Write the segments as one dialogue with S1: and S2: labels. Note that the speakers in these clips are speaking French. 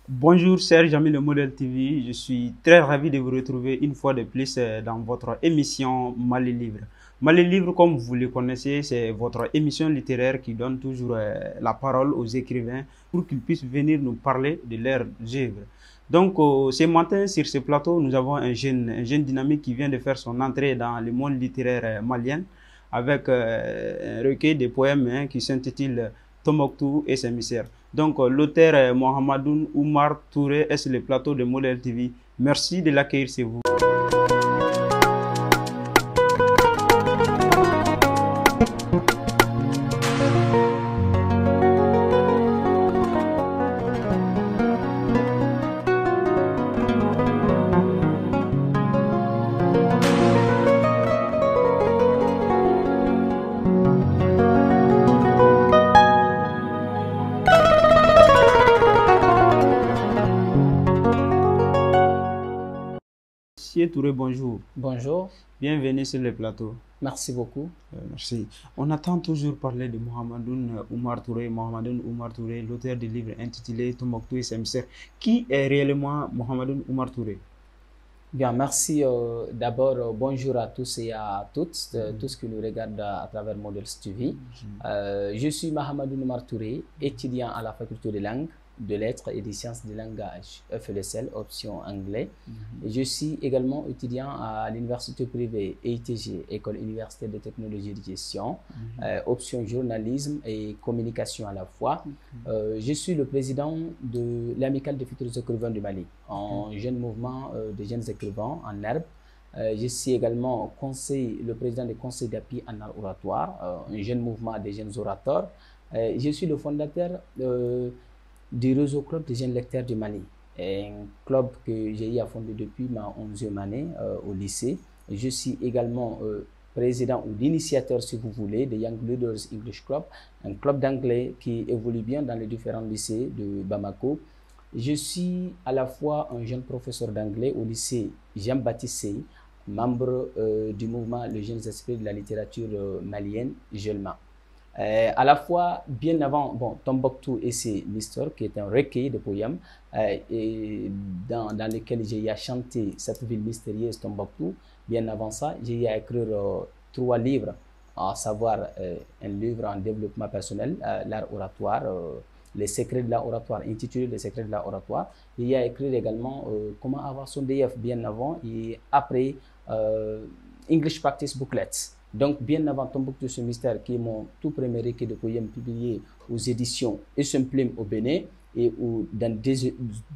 S1: Bonjour, Serge Jamy le Modèle TV. Je suis très ravi de vous retrouver une fois de plus dans votre émission Mali Libre. Mali Libre, comme vous le connaissez, c'est votre émission littéraire qui donne toujours la parole aux écrivains pour qu'ils puissent venir nous parler de leurs œuvres. Donc, ce matin, sur ce plateau, nous avons un jeune dynamique qui vient de faire son entrée dans le monde littéraire malien avec un recueil de poèmes qui s'intitule Tombouctou et ses mystères. Donc, l'auteur Mohamedoun Oumar Touré est sur le plateau de Modèle TV. Merci de l'accueillir, c'est vous. Monsieur Touré, bonjour.
S2: Bonjour,
S1: Bienvenue sur le plateau.
S2: merci beaucoup.
S1: Merci. On attend toujours parler de Mohamedoun Oumar Touré. Mohamedoun Oumar Touré, l'auteur du livre intitulé Tombouctou et ses mystères. Qui est réellement Mohamedoun Oumar Touré?
S2: Bien, merci. D'abord, bonjour à tous et à toutes, tous qui nous regardent à travers Models TV. Je suis Mohamedoun Oumar Touré, étudiant à la faculté de langue, de lettres et des sciences du langage, FLSL, option anglais. Et je suis également étudiant à l'université privée EITG, École universitaire de technologie et de gestion, option journalisme et communication à la fois. Je suis le président de l'Amicale des futurs écrivains du Mali, un jeune mouvement de jeunes écrivains en herbe. Je suis également le président du conseil d'appui en art oratoire, un jeune mouvement des jeunes orateurs. Je suis le fondateur du réseau club des jeunes lecteurs du Mali, un club que j'ai eu à fonder depuis ma 11e année au lycée. Je suis également président ou l'initiateur, si vous voulez, de Young Leaders English Club, un club d'anglais qui évolue bien dans les différents lycées de Bamako. Je suis à la fois un jeune professeur d'anglais au lycée Jean-Baptiste Sey, membre du mouvement Les Jeunes Esprits de la littérature malienne, JELMA. À la fois, bien avant, Tombouctou et ses mystères, qui est un recueil de poèmes et dans lequel j'ai eu à chanter cette ville mystérieuse, Tombouctou. Bien avant ça, j'ai eu à écrire 3 livres, à savoir un livre en développement personnel, l'art oratoire, les secrets de l'art oratoire, intitulé Les secrets de l'art oratoire. J'ai eu à écrire également comment avoir son DF bien avant et après English Practice Booklets. Donc, bien avant Tombouctou ce mystère, qui est mon tout premier recueil de poèmes publié aux éditions Essemplim au Bénin et dans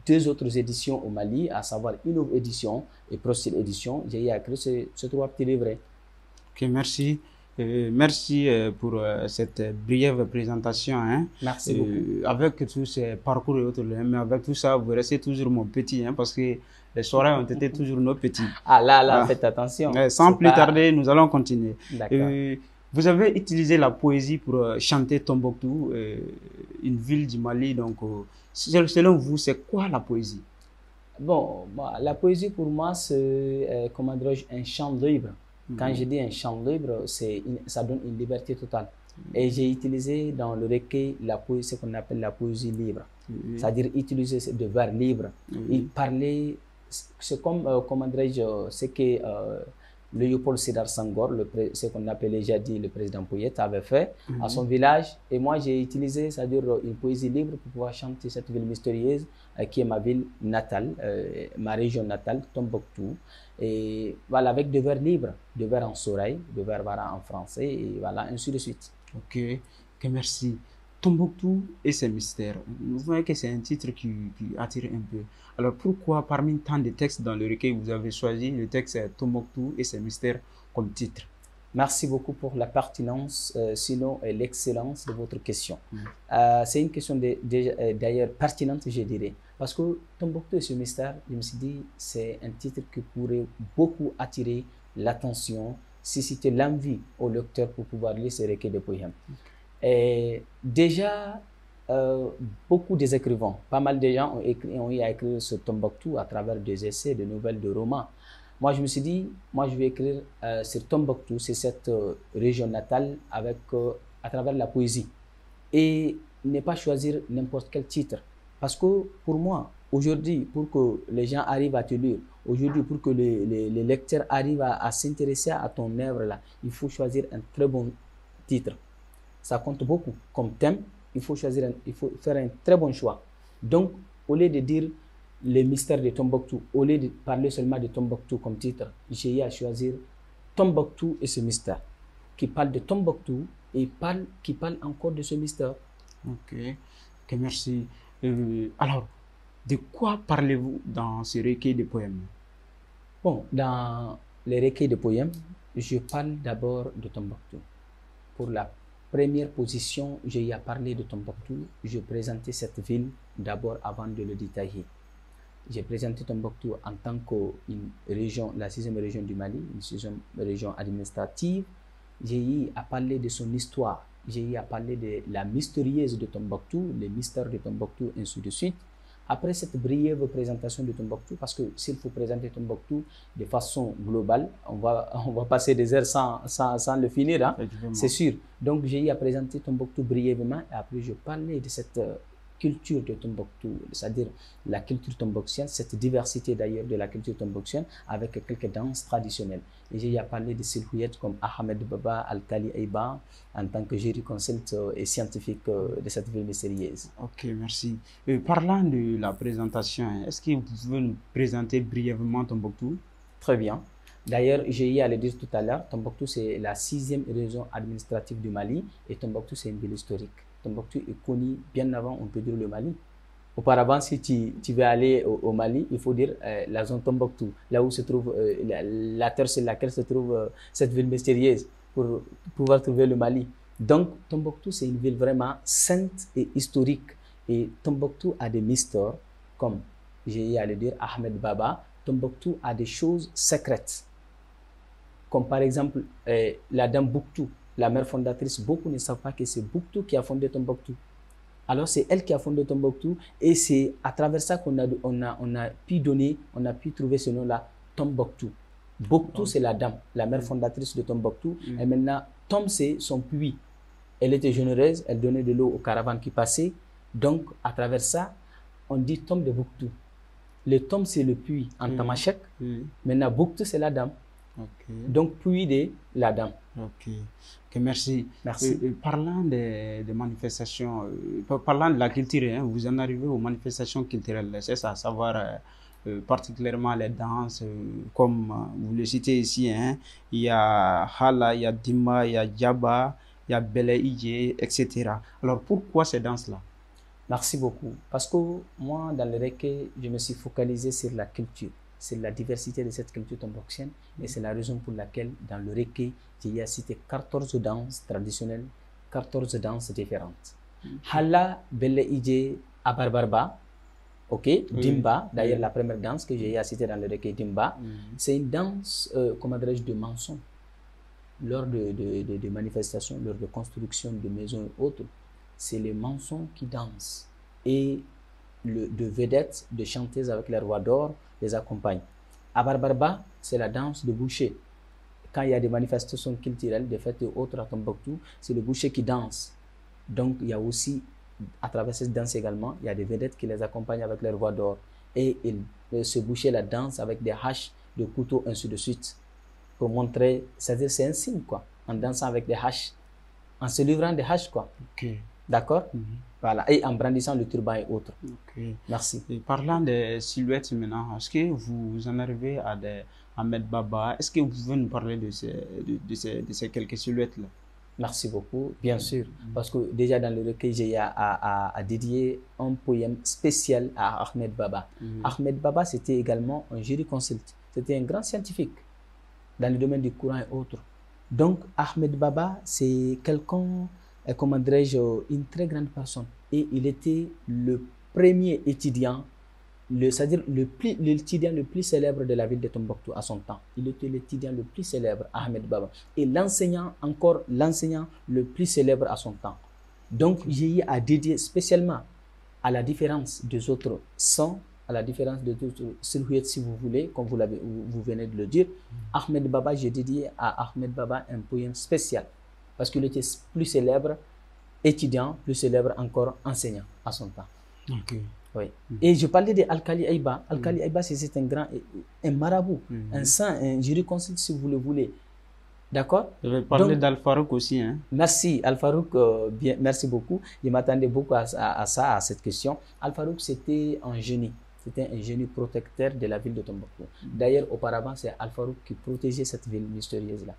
S2: deux autres éditions au Mali, à savoir une édition et Procil édition, j'ai écrit ces 3 petits livrets.
S1: Ok, merci. Merci pour cette brève présentation. Hein.
S2: Merci beaucoup.
S1: Avec tous ces parcours et autres, mais avec tout ça, vous restez toujours mon petit, hein, parce que les soirées ont été toujours nos petits.
S2: Ah là, faites attention.
S1: Sans plus tarder, nous allons continuer.
S2: D'accord.
S1: Vous avez utilisé la poésie pour chanter Tombouctou, une ville du Mali. Donc, selon vous, c'est quoi la poésie?
S2: Bon, la poésie pour moi, c'est, comment dirais-je, un chant libre. Quand je dis un chant libre, ça donne une liberté totale. Et j'ai utilisé dans le recueil ce qu'on appelle la poésie libre. C'est-à-dire utiliser de vers libres. Et parler, c'est comme, comment dirais-je, ce que Léopold Sédar Senghor, ce qu'on appelait jadis le président Pouillet, avait fait à son village. Et moi, j'ai utilisé, c'est-à-dire une poésie libre pour pouvoir chanter cette ville mystérieuse qui est ma ville natale, ma région natale, Tombouctou. Et voilà, avec des vers libres, des vers en soreil, des vers voilà, en français, et voilà, ainsi de suite.
S1: Ok, merci. Tombouctou et ses mystères. Vous voyez que c'est un titre qui attire un peu. Alors pourquoi parmi tant de textes dans le recueil, vous avez choisi le texte Tombouctou et ses mystères comme titre?
S2: Merci beaucoup pour la pertinence, sinon l'excellence de votre question. C'est une question d'ailleurs pertinente, je dirais. Parce que Tombouctou et ce mystère, je me suis dit, c'est un titre qui pourrait beaucoup attirer l'attention, susciter l'envie au lecteur pour pouvoir lire ce recueil de poèmes. Et déjà, beaucoup des écrivains, pas mal de gens ont eu à écrire ce Tombouctou à travers des essais, des nouvelles, de romans. Moi, je me suis dit, moi, je vais écrire sur Tombouctou, c'est cette région natale avec, à travers la poésie. Et ne pas choisir n'importe quel titre. Parce que pour moi, aujourd'hui, pour que les gens arrivent à te lire, aujourd'hui, pour que les lecteurs arrivent à s'intéresser à ton œuvre là, il faut choisir un très bon titre. Ça compte beaucoup. Comme thème, il faut faire un très bon choix. Donc, au lieu de dire les mystères de Tombouctou, au lieu de parler seulement de Tombouctou comme titre, j'ai eu à choisir Tombouctou et ce mystère, qui parle de Tombouctou et qui parle encore de ce mystère.
S1: Ok, ok, merci. Alors, de quoi parlez-vous dans ce recueil de poèmes?
S2: Bon, dans les recueils de poèmes, je parle d'abord de Tombouctou. Pour la première position, j'ai eu à parler de Tombouctou. Je présentais cette ville d'abord avant de le détailler. J'ai présenté Tombouctou en tant qu'une région, la 6e région du Mali, une 6e région administrative. J'ai eu à parler de son histoire. J'ai eu à parler de la mystérieuse de Tombouctou, les mystères de Tombouctou, ainsi de suite. Après cette brève présentation de Tombouctou, parce que s'il faut présenter Tombouctou de façon globale, on va passer des heures sans le finir, hein? C'est sûr. Donc j'ai eu à présenter Tombouctou brièvement et après je parlais de cette culture de Tombouctou, c'est-à-dire la culture tombouctienne, cette diversité d'ailleurs de la culture tombouctienne avec quelques danses traditionnelles. Et j'ai eu à parler de silhouettes comme Ahmed Baba, Al-Kali Aïba, en tant que jury consult et scientifique de cette ville mystérieuse.
S1: Ok, merci. Parlant de la présentation, est-ce que vous pouvez nous présenter brièvement Tombouctou?
S2: Très bien. D'ailleurs, j'ai eu à le dire tout à l'heure, Tombouctou c'est la 6e région administrative du Mali et Tombouctou c'est une ville historique. Tombouctou est connu bien avant, on peut dire, le Mali. Auparavant, si tu veux aller au Mali, il faut dire la zone Tombouctou, là où se trouve la terre sur laquelle se trouve cette ville mystérieuse, pour pouvoir trouver le Mali. Donc, Tombouctou, c'est une ville vraiment sainte et historique. Et Tombouctou a des mystères, comme j'ai eu à le dire, Ahmed Baba. Tombouctou a des choses secrètes, comme par exemple la dame Bouktou, la mère fondatrice. Beaucoup ne savent pas que c'est Bouktou qui a fondé Tombouctou. Alors c'est elle qui a fondé Tombouctou et c'est à travers ça qu'on a pu trouver ce nom-là, Tombouctou. Bouktou, c'est la dame, la mère fondatrice de Tombouctou. Et maintenant, Tom, c'est son puits. Elle était généreuse, elle donnait de l'eau aux caravanes qui passaient. Donc, à travers ça, on dit Tom de Bouktou. Le Tom, c'est le puits en tamashek. Maintenant, Bouktou, c'est la dame. Donc, puits de la dame.
S1: Ok, merci.
S2: Merci.
S1: Parlant des manifestations, parlant de la culture, hein, vous en arrivez aux manifestations culturelles, c'est ça, à savoir particulièrement les danses, comme vous le citez ici, hein, il y a Hala, il y a Dima, il y a Djaba, il y a Bele Ije, etc. Alors pourquoi ces danses-là?
S2: Merci beaucoup. Parce que moi, dans le recueil, je me suis focalisé sur la culture. C'est la diversité de cette culture tombouctienne et c'est la raison pour laquelle dans le recueil, j'ai cité 14 danses traditionnelles, 14 danses différentes. Hala, Bele Ije, Abarbarba, Dimba, d'ailleurs la première danse que j'ai citée dans le recueil Dimba, c'est une danse, comment dirais-je, de mensonge. Lors de manifestations, lors de construction de maisons et autres, c'est les mensonges qui dansent et de vedettes, de chanteuses avec les rois d'or les accompagnent. Abarbarba, c'est la danse de boucher. Quand il y a des manifestations culturelles, des fêtes et autres à Tombouctou, c'est le boucher qui danse. Donc il y a aussi, à travers cette danse également, il y a des vedettes qui les accompagnent avec les rois d'or. Et ce boucher la danse avec des haches, des couteaux, ainsi de suite. Pour montrer, c'est-à-dire c'est un signe, quoi, en dansant avec des haches, en se livrant des haches, quoi. D'accord? Voilà, et en brandissant le turban et autres. Merci.
S1: Et parlant des silhouettes maintenant, est-ce que vous en arrivez à des Ahmed Baba? Est-ce que vous pouvez nous parler de ces quelques silhouettes-là?
S2: Merci beaucoup, bien sûr, parce que déjà dans le recueil, j'ai à dédier un poème spécial à Ahmed Baba. Ahmed Baba, c'était également un jurisconsulte, c'était un grand scientifique dans le domaine du courant et autres. Donc, Ahmed Baba, c'est quelqu'un, comment dirais-je, une très grande personne. Et il était le premier étudiant, c'est-à-dire l'étudiant le plus célèbre de la ville de Tombouctou à son temps. Il était l'étudiant le plus célèbre, Ahmed Baba. Et l'enseignant le plus célèbre à son temps. Donc, j'ai eu à dédier spécialement à la différence des autres sons, à la différence de d'autres silhouettes, si vous voulez, comme vous venez de le dire. Ahmed Baba, j'ai dédié à Ahmed Baba un poème spécial. Parce qu'il était plus célèbre étudiant, plus célèbre encore enseignant à son temps. Oui. Et je parlais de Al-Khali Aïba. Al-Khali Aïba, c'est un grand, un marabout, un saint, un jurisconsulte si vous le voulez. D'accord?
S1: Je vais parler d'Al-Farouk aussi. Hein.
S2: Merci Al-Farouk, merci beaucoup. Je m'attendais beaucoup à ça, à cette question. Al-Farouk, c'était un génie. C'était un génie protecteur de la ville de Tombouctou. D'ailleurs, auparavant, c'est Al-Farouk qui protégeait cette ville mystérieuse-là.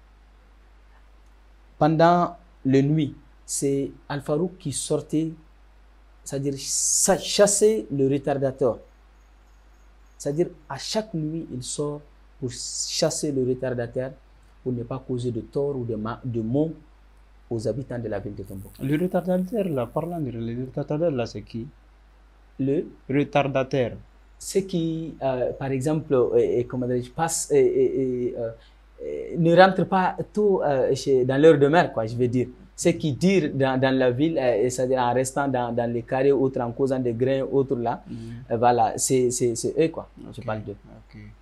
S2: Pendant les nuits, c'est Al-Farouk qui sortait, c'est-à-dire chasser le retardateur. C'est-à-dire, à chaque nuit, il sort pour chasser le retardateur, pour ne pas causer de tort ou de maux aux habitants de la ville de Tombouctou.
S1: Le retardateur, là, parlant de le retardateur, là, c'est qui?
S2: Le
S1: retardateur.
S2: Ceux qui, par exemple, ne rentrent pas tôt dans l'heure de mer, quoi, je veux dire. Ceux qui dirent dans la ville, c'est-à-dire en restant dans les carrés, autres, en causant des grains, autres là, voilà, c'est eux, quoi.
S1: Okay.
S2: Je parle d'eux.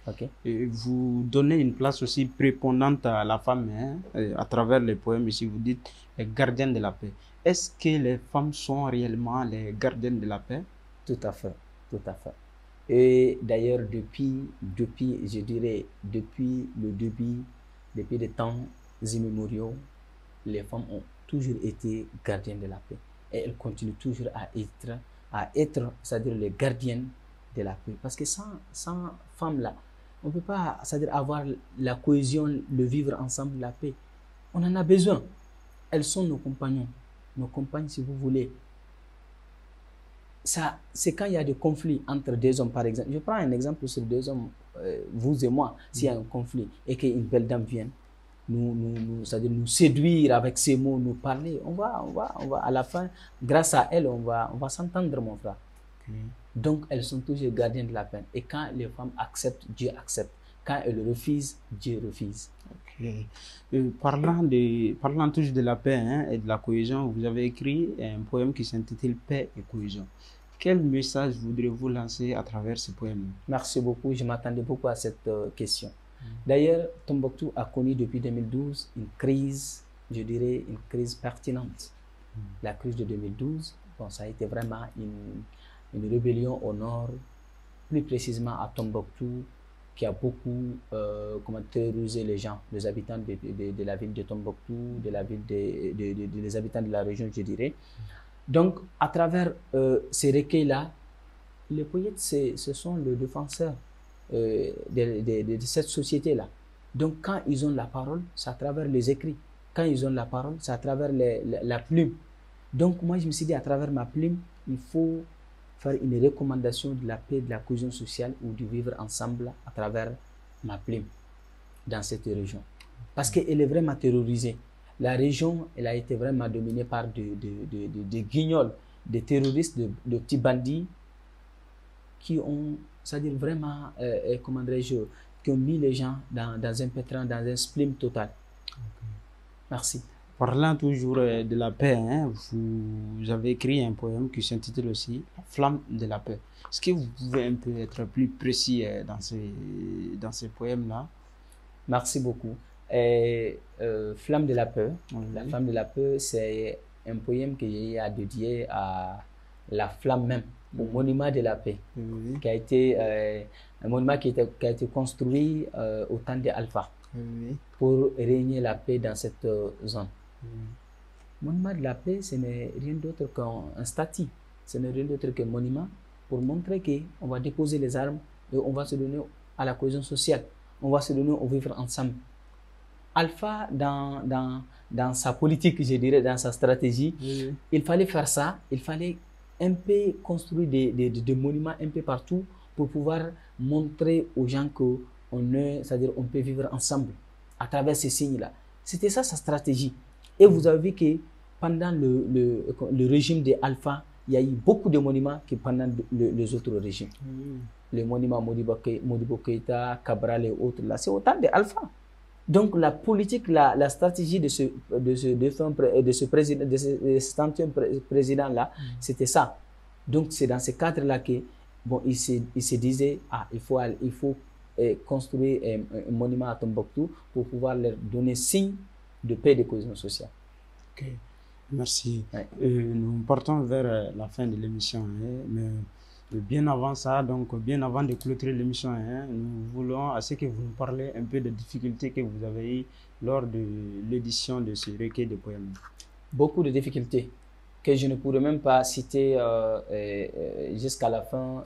S1: Okay. Et vous donnez une place aussi prépondérante à la femme, hein, à travers les poèmes ici, vous dites les gardiennes de la paix. Est-ce que les femmes sont réellement les gardiennes de la paix?
S2: Tout à fait, tout à fait. Et d'ailleurs, depuis, je dirais, depuis le début, depuis des temps immémoriaux, les femmes ont toujours été gardiennes de la paix. Et elles continuent toujours à être, c'est-à-dire les gardiennes de la paix. Parce que sans femmes-là, on ne peut pas, c'est-à-dire avoir la cohésion, le vivre ensemble, la paix. On en a besoin. Elles sont nos compagnons, nos compagnes si vous voulez. Ça, c'est quand il y a des conflits entre deux hommes, par exemple. Je prends un exemple sur deux hommes, vous et moi. S'il y a un conflit et qu'une belle dame vienne c'est-à-dire nous séduire avec ses mots, nous parler, on va, à la fin, grâce à elle, on va s'entendre, mon frère. Donc, elles sont toujours gardiennes de la paix. Et quand les femmes acceptent, Dieu accepte. Quand elles refusent, Dieu refuse.
S1: Parlant toujours de la paix, hein, et de la cohésion, vous avez écrit un poème qui s'intitule Paix et cohésion. Quel message voudrez-vous lancer à travers ce poème?
S2: Merci beaucoup. Je m'attendais beaucoup à cette question. D'ailleurs, Tombouctou a connu depuis 2012 une crise, je dirais une crise pertinente. La crise de 2012, bon, ça a été vraiment une rébellion au nord, plus précisément à Tombouctou, qui a beaucoup terrorisé les gens, les habitants de la ville de Tombouctou, des habitants de la région, je dirais. Donc, à travers ces recueils-là, les poètes, ce sont les défenseurs de cette société-là. Donc, quand ils ont la parole, c'est à travers les écrits. Quand ils ont la parole, c'est à travers la plume. Donc, moi, je me suis dit, à travers ma plume, il faut faire une recommandation de la paix, de la cohésion sociale ou du vivre ensemble à travers ma plume dans cette région. Parce qu'elle est vraiment terrorisée. La région, elle a été vraiment dominée par des guignols, des terroristes, de petits bandits qui ont, c'est-à-dire vraiment, comment dirais-je, qui ont mis les gens dans un pétrin, dans un spleen total. Merci.
S1: Parlant toujours de la paix, hein, vous avez écrit un poème qui s'intitule aussi La flamme de la paix. Est-ce que vous pouvez un peu être plus précis dans ces poèmes-là?
S2: Merci beaucoup. Flamme de la paix. Oui. La flamme de la paix, c'est un poème que j'ai dédié à la flamme même, au monument de la paix, qui a été un monument qui a été construit au temps d'Alpha pour régner la paix dans cette zone. Monument de la paix, ce n'est rien d'autre qu'un statut, ce n'est rien d'autre qu'un monument pour montrer qu'on va déposer les armes et on va se donner à la cohésion sociale, on va se donner au vivre ensemble. Alpha, dans sa politique, je dirais, dans sa stratégie, il fallait faire ça, il fallait un peu construire des monuments un peu partout pour pouvoir montrer aux gens c'est-à-dire on peut vivre ensemble à travers ces signes-là. C'était ça sa stratégie. Et vous avez vu que pendant le régime des Alpha, il y a eu beaucoup de monuments que pendant les autres régimes. Les monuments Modibo Keïta, Cabral et autres, là, c'est autant des Alpha. Donc la politique, la stratégie de cet ancien président-là, c'était ça. Donc c'est dans ce cadre-là que bon, il se disait, il faut construire un monument à Tombouctou pour pouvoir leur donner signe de paix et de cohésion sociale.
S1: Merci. Ouais. Nous partons vers la fin de l'émission, hein, mais Bien avant ça, donc bien avant de clôturer l'émission, hein, nous voulons à ce que vous nous parlez un peu des difficultés que vous avez eues lors de l'édition de ce recueil de poèmes.
S2: Beaucoup de difficultés que je ne pourrais même pas citer jusqu'à la fin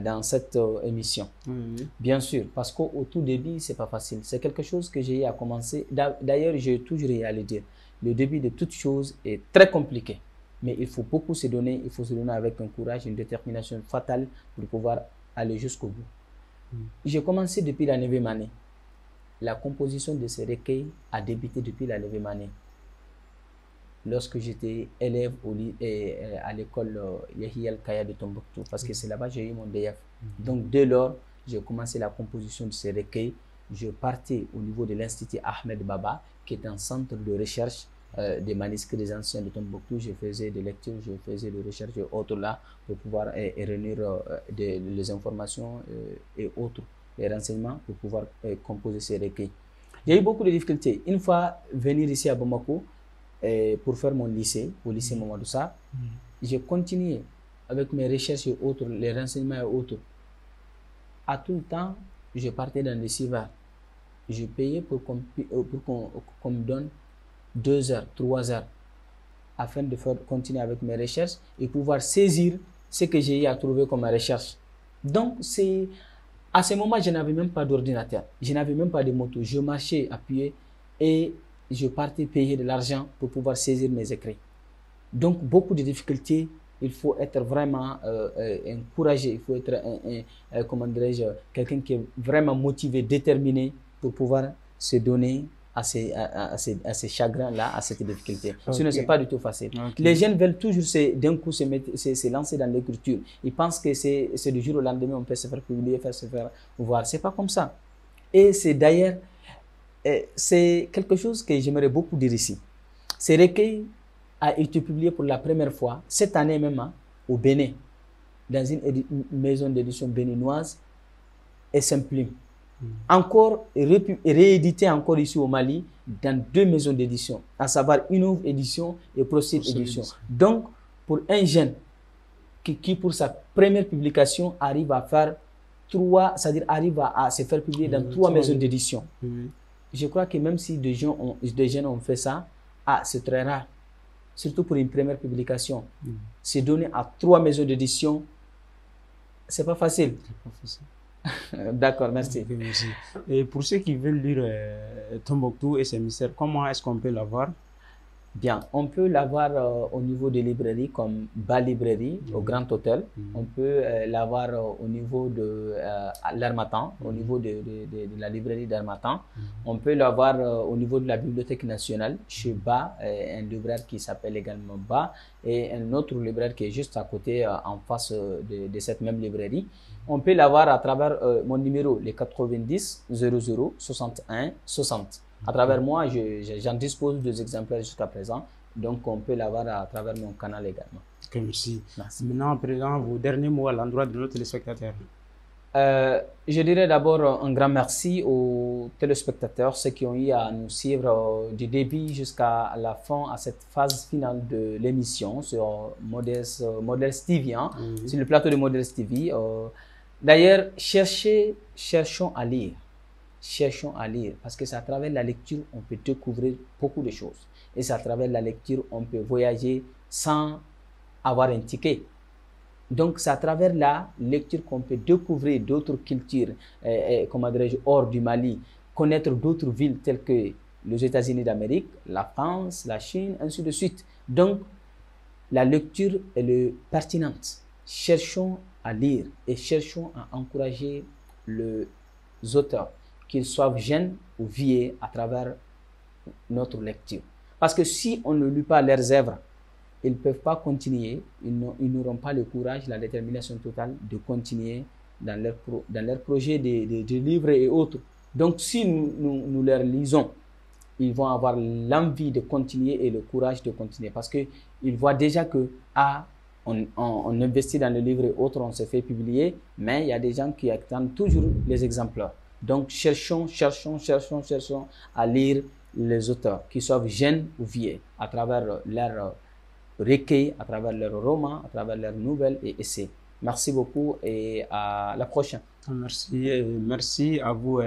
S2: dans cette émission.
S1: Oui.
S2: Bien sûr, parce qu'au tout début, c'est pas facile. C'est quelque chose que j'ai eu à commencer. D'ailleurs, j'ai toujours eu à le dire. Le début de toute chose est très compliqué. Mais il faut beaucoup se donner. Il faut se donner avec un courage, une détermination fatale pour pouvoir aller jusqu'au bout. J'ai commencé depuis la 9e année. La composition de ces recueils a débuté depuis la 9e année. Lorsque j'étais élève à l'école Yahya El-Kaya de Tombouctou, parce que c'est là-bas que j'ai eu mon DF. Donc, dès lors, j'ai commencé la composition de ces recueils. Je partais au niveau de l'Institut Ahmed Baba, qui est un centre de recherche des manuscrits des anciens de Tombouctou. Je faisais des lectures, je faisais des recherches et autres là, pour pouvoir réunir les informations et autres, les renseignements, pour pouvoir composer ces recueils. J'ai eu beaucoup de difficultés. Une fois venir ici à Bamako, pour faire mon lycée, au lycée Mamadou Sarr, j'ai continué avec mes recherches et autres, les renseignements et autres. À tout le temps, je partais dans les civars. Je payais pour qu'on me donne 2 heures, 3 heures, afin de continuer avec mes recherches et pouvoir saisir ce que j'ai eu à trouver comme recherche. Donc, à ce moment, je n'avais même pas d'ordinateur, je n'avais même pas de moto. Je marchais à pied et je partais payer de l'argent pour pouvoir saisir mes écrits. Donc, beaucoup de difficultés. Il faut être vraiment encouragé. Il faut être, comment dirais-je, quelqu'un qui est vraiment motivé, déterminé pour pouvoir se donner à ces chagrins-là, à cette difficulté. Okay. Sinon, ce n'est pas du tout facile. Okay. Les jeunes veulent toujours d'un coup se lancer dans l'écriture. Ils pensent que c'est du jour au lendemain, on peut se faire publier, se faire voir. Ce n'est pas comme ça. Et c'est d'ailleurs, c'est quelque chose que j'aimerais beaucoup dire ici. Ce recueil a été publié pour la première fois, cette année même, au Bénin, dans une maison d'édition béninoise, et Simplime. Encore réédité encore ici au Mali, dans 2 maisons d'édition, à savoir Innov Édition et Procid Édition. Donc, pour un jeune qui pour sa première publication arrive à faire 3, c'est-à-dire arrive à se faire publier dans 3 maisons d'édition. Je crois que même si des jeunes ont fait ça, c'est très rare. Surtout pour une première publication. Se donner à 3 maisons d'édition, c'est pas facile. D'accord, merci.
S1: Okay, merci. Et pour ceux qui veulent lire Tombouctou et ses mystères, comment est-ce qu'on peut l'avoir?
S2: Bien, on peut l'avoir au niveau des librairies comme Bas Librairie, au Grand Hôtel. On peut l'avoir au niveau de l'Harmattan, au niveau de la librairie d'Harmattan. On peut l'avoir au niveau de la Bibliothèque nationale, chez Bas, un libraire qui s'appelle également Bas, et un autre libraire qui est juste à côté, en face de cette même librairie. On peut l'avoir à travers mon numéro, les 90 00 61 60. À travers moi, j'en dispose 2 exemplaires jusqu'à présent. Donc, on peut l'avoir à travers mon canal également.
S1: Okay, merci. Maintenant, à présent, vos derniers mots à l'endroit de nos téléspectateurs.
S2: Je dirais d'abord un grand merci aux téléspectateurs, ceux qui ont eu à nous suivre du début jusqu'à la fin, à cette phase finale de l'émission sur Models TV, sur le plateau de Models TV. D'ailleurs, cherchons à lire. Cherchons à lire, parce que c'est à travers la lecture on peut découvrir beaucoup de choses. Et c'est à travers la lecture on peut voyager sans avoir un ticket. Donc c'est à travers la lecture qu'on peut découvrir d'autres cultures, comment dirais-je, hors du Mali, connaître d'autres villes telles que les États-Unis d'Amérique, la France, la Chine, ainsi de suite. Donc la lecture est pertinente. Cherchons à lire et cherchons à encourager les auteurs, qu'ils soient jeunes ou vieux, à travers notre lecture. Parce que si on ne lit pas leurs œuvres, ils ne peuvent pas continuer, ils n'auront pas le courage, la détermination totale de continuer dans leur projet de livres et autres. Donc si nous leur lisons, ils vont avoir l'envie de continuer et le courage de continuer. Parce qu'ils voient déjà que on investit dans le livre et autres, on se fait publier, mais il y a des gens qui attendent toujours les exemplaires. Donc, cherchons à lire les auteurs, qu'ils soient jeunes ou vieux, à travers leurs recueils, à travers leurs romans, à travers leurs nouvelles et essais. Merci beaucoup et à la prochaine.
S1: Merci, merci à vous,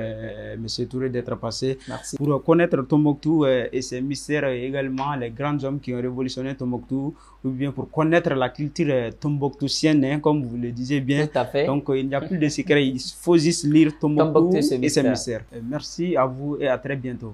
S1: Monsieur Touré, d'être passé.
S2: Merci.
S1: Pour connaître Tombouctou et ses mystères, également les grands hommes qui ont révolutionné Tombouctou, ou bien pour connaître la culture tombouctoutienne, hein, comme vous le disiez bien.
S2: Tout à fait.
S1: Donc, il n'y a plus de secret, il faut juste lire Tombouctou et ses
S2: mystères.
S1: mystères. Merci à vous et à très bientôt.